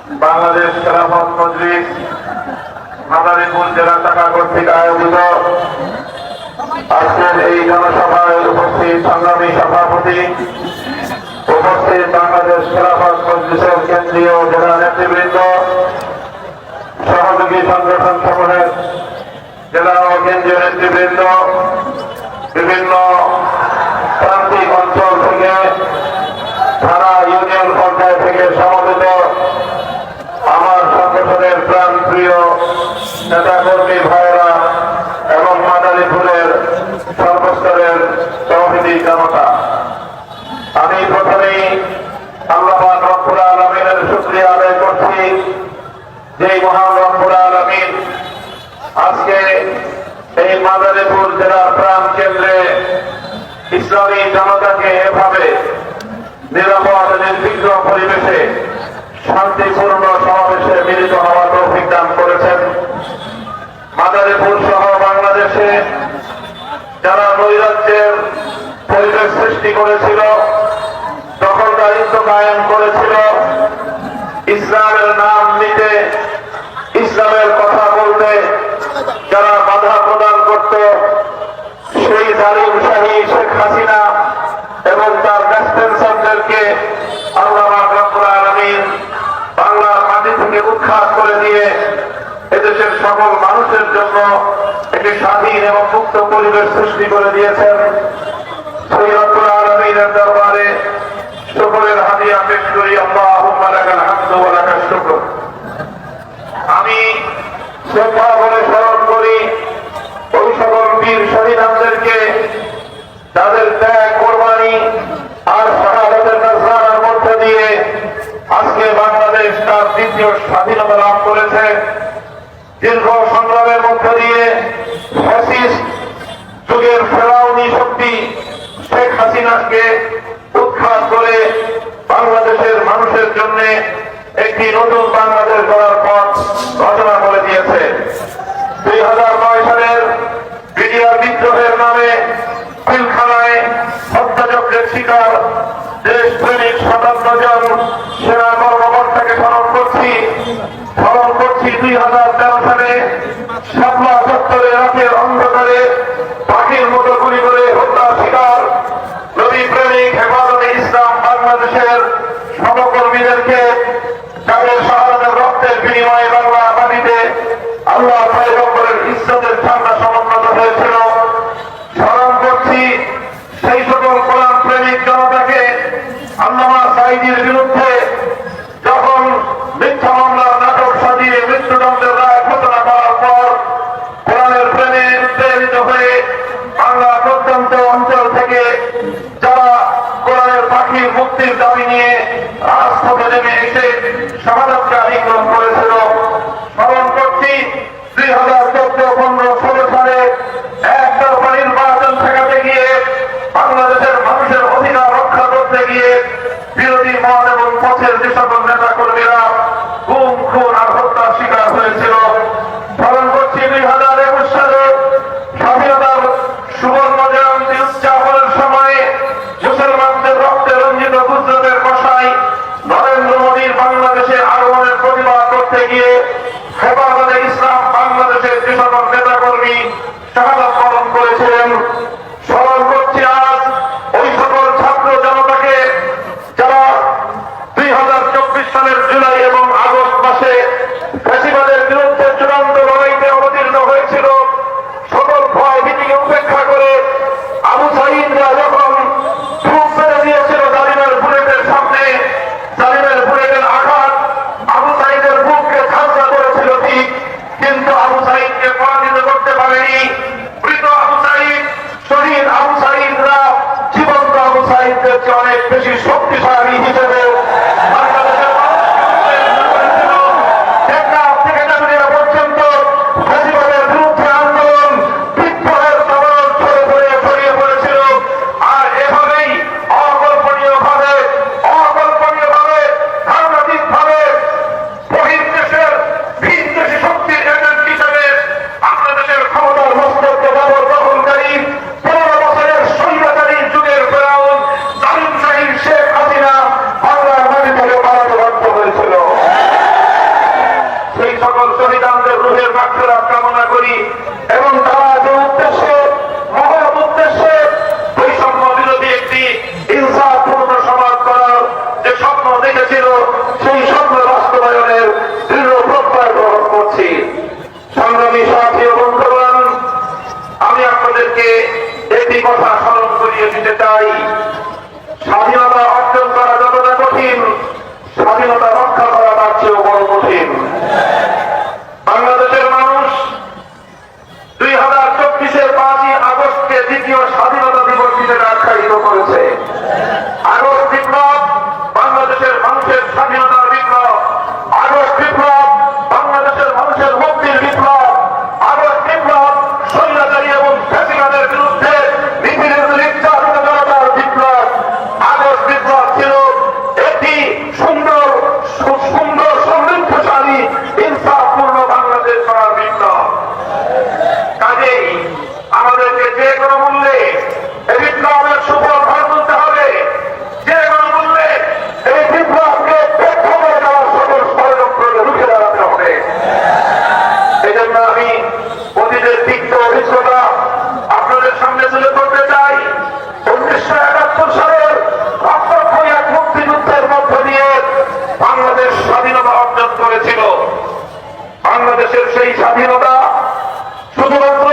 বাংলাদেশ খেলাফত মজলিস মাদারীপুর জেলা শাখা কর্তৃক আয়োজিত আজকের এই জনসভায় উপস্থিত সংগ্রামী সভাপতি, উপস্থিত বাংলাদেশ খেলাফত মজলিসের কেন্দ্রীয় জেলা নেতৃবৃন্দ, সহযোগী সংগঠন সমূহের জেলা ও কেন্দ্রীয় নেতৃবৃন্দ, বিভিন্ন প্রান্তিক অঞ্চল থেকে, থানা ইউনিয়ন পর্যায় থেকে সমবেত আমার সংগঠনের প্রাণপ্রিয় নেতাকর্মী ভাইয়েরা এবং মাদারীপুরের সর্বস্তরের তৌহিদি জনতা, আমি প্রথমেই আল্লাহ পাক রব্বুল আলামিনের শুকরিয়া আদায় করছি যে মহান রব্বুল আলামিন আজকে এই মাদারীপুর জেলার প্রাণ কেন্দ্রে ইসলামী জনতাকে এভাবে নিরাপদ নির্বিঘ্ন পরিবেশে শান্তিপূর্ণ সমাবেশে মিলিত হওয়ার তৌফিক দান করেছেন। মাদারীপুর সহ বাংলাদেশে যারা নৈরাজ্যের পরিবেশ সৃষ্টি করেছিল, দখলদারিত্ব কায়েম করেছিল, ইসলামের নাম নিতে, ইসলামের কথা বলতে যারা বাধা প্রদান করত, সেই জালিম শাহী শেখ হাসিনা এবং তার ব্যাকস্টেন্সারদেরকে আল্লাহ রাব্বুল আলামিন বাংলার মাটি থেকে উৎখাত করে দিয়ে এদেশের সকল মানুষের জন্য একটি স্বাধীন এবং মুক্ত পরিবেশ সৃষ্টি করে দিয়েছেন। সেই রব্বুল আলামিনের দরবারে শুকরের হাদিয়া পেশ করি। আল্লাহুম্মা লাকাল হামদু ওয়া লাকাশ শুকর। আমি শ্রদ্ধা করে স্মরণ করি ওই সকল বীর শহীদদেরকে, তাদের ত্যাগ, কোরবানি আর শাহাদাতের নজরানার মধ্যে দিয়ে আজকে বাংলাদেশ তার দ্বিতীয় স্বাধীনতা লাভ করেছে। দীর্ঘ সংগ্রামের মধ্যে দিয়ে ফ্যাসিস্ট যুগের ফেরাউনি শক্তি শেখ হাসিনাকে উৎখাত করে বাংলাদেশের মানুষের জন্য একটি নতুন বাংলাদেশ গড়ার পথ রচনা করে দিয়েছে। 2009 সালের বিডিআর বিদ্রোহের নামে পিলখানায় হত্যাযজ্ঞের শিকার দেশপ্রেমিক 57 জন সেনা কর্মকর্তাকে স্মরণ করছি। 2013 সালে শাপলা চত্বরে রাতের অন্ধকারে পাখির মতো গুলি করে হত্যা শিকার নবী প্রেমিক হেফাজতে ইসলাম বাংলাদেশের সহকর্মীদেরকে যাদের শাহাদাতের রক্তের বিনিময়ে বাংলা মাটিতে আল্লাহ পয়গম্বরের ইজ্জতের ঝান্ডা সমুন্নত হয়েছিল স্মরণ করছি। সেই সকল কোরআন প্রেমিক জনতাকে আল্লামা সাঈদীর বিরুদ্ধে যখন মিথ্যা মামলার নাটক সাজিয়ে মৃত্যুদণ্ডের রায় ঘোষণা করার পর কোরআনের প্রেমে প্রেরিত হয়ে বাংলা প্রত্যন্ত অঞ্চল থেকে যারা কোরআনের পাখির মুক্তির দাবি নিয়ে রাজপথে নেমে এসে শাহাদাতকে আলিঙ্গন করেছিল স্মরণ করছি। 2014, 15, 16 সালে একতরফা নির্বাচন ঠেকাতে গিয়ে বাংলাদেশের মানুষের অধিকার রক্ষা করতে গিয়ে বিরোধী মত এবং পথের যে সকল নেতা কর্মীরা গুম, খুন আর হত্যার শিকার হয়েছিল স্মরণ করছি। 2021 সালে স্বাধীনতার সুবর্ণ জয়ন্তী উদযাপনের সময় মুসলমানদের রক্তে রঞ্জিত গুজরাটের কষাই নরেন্দ্র মোদীর বাংলাদেশে আগমনের প্রতিবাদ করতে গিয়ে হেফাজতে ইসলাম বাংলাদেশের যে সকল নেতা কর্মী শাহাদাত বরণ করেছিলেন স্মরণ করছি। আজ ওই সকল ছাত্র জনতাকে যারা 2024 সালের জুলাই এবং আগস্ট মাসে ফ্যাসিবাদের বিরুদ্ধে চূড়ান্ত লড়াইতে অবতীর্ণ হয়েছিল, সকল ভয় ভীতিকে উপেক্ষা করে আবু সাঈদরা যখন বুক ফেলে দিয়েছিল জালিমের বুলেটের সামনে, জালিমের বুলেটের আঘাত আবু সাঈদের বুককে ঝাঁঝরা করেছিল ঠিক, কিন্তু আবু সাঈদকে পরাজিত করতে পারেনি। মৃত আবু সাঈদ সকল শহীদানদের রুহের মাগফিরাত কামনা করি এবং তারা যে উদ্দেশ্যে মহৎ উদ্দেশ্যে বৈষম্য বিরোধী একটি ইনসাফপূর্ণ সমাজ করার যে স্বপ্ন দেখেছিল সেই স্বপ্ন বাস্তবায়নের দৃঢ় প্রত্যয় গ্রহণ করছি। সংগ্রামী সাথী ও বন্ধুগণ, আমি আপনাদেরকে একটি কথা স্মরণ করিয়ে দিতে চাই। স্বাধীনতা অর্জন করা যতটা কঠিন, স্বাধীনতা রক্ষা করা তার চেয়েও বড় কঠিন। বাংলাদেশের মানুষ 2024-এর 5ই আগস্টকে দ্বিতীয় স্বাধীনতা দিবস হিসেবে আখ্যায়িত করেছে। আগস্ট বিপ্লব বাংলাদেশের মানুষের স্বাধীনতার বিপ্লব, আগস্ট বিপ্লব বাংলাদেশের মানুষের মুক্তির বিপ্লব, আগস্ট বিপ্লব স্বৈরাচারী এবং ফ্যাসিবাদের বিরুদ্ধে নির্যাতিত জনতার বিপ্লব। আগস্ট বিপ্লব ছিল একটি সুন্দর সমৃদ্ধশালী ইনসাফপূর্ণ বাংলাদেশ গড়ার বিপ্লব। কাজেই আমাদেরকে যে কোনো মূল্যে এই বিপ্লবের সুফল ঘরে তুলতে হবে, যে কোনো মূল্যে এই বিপ্লবকে ব্যর্থ করে দেওয়ার সকল ষড়যন্ত্রকে রুখে দাঁড়াতে হবে। এই জন্য আমি অতীতের তিক্ত অভিজ্ঞতা আপনাদের সামনে তুলে ধরতে চাই। 1971 সালের রক্তক্ষয়ী এক মুক্তিযুদ্ধের মধ্য দিয়ে বাংলাদেশ স্বাধীনতা অর্জন করেছিল। বাংলাদেশের সেই স্বাধীনতা শুধুমাত্র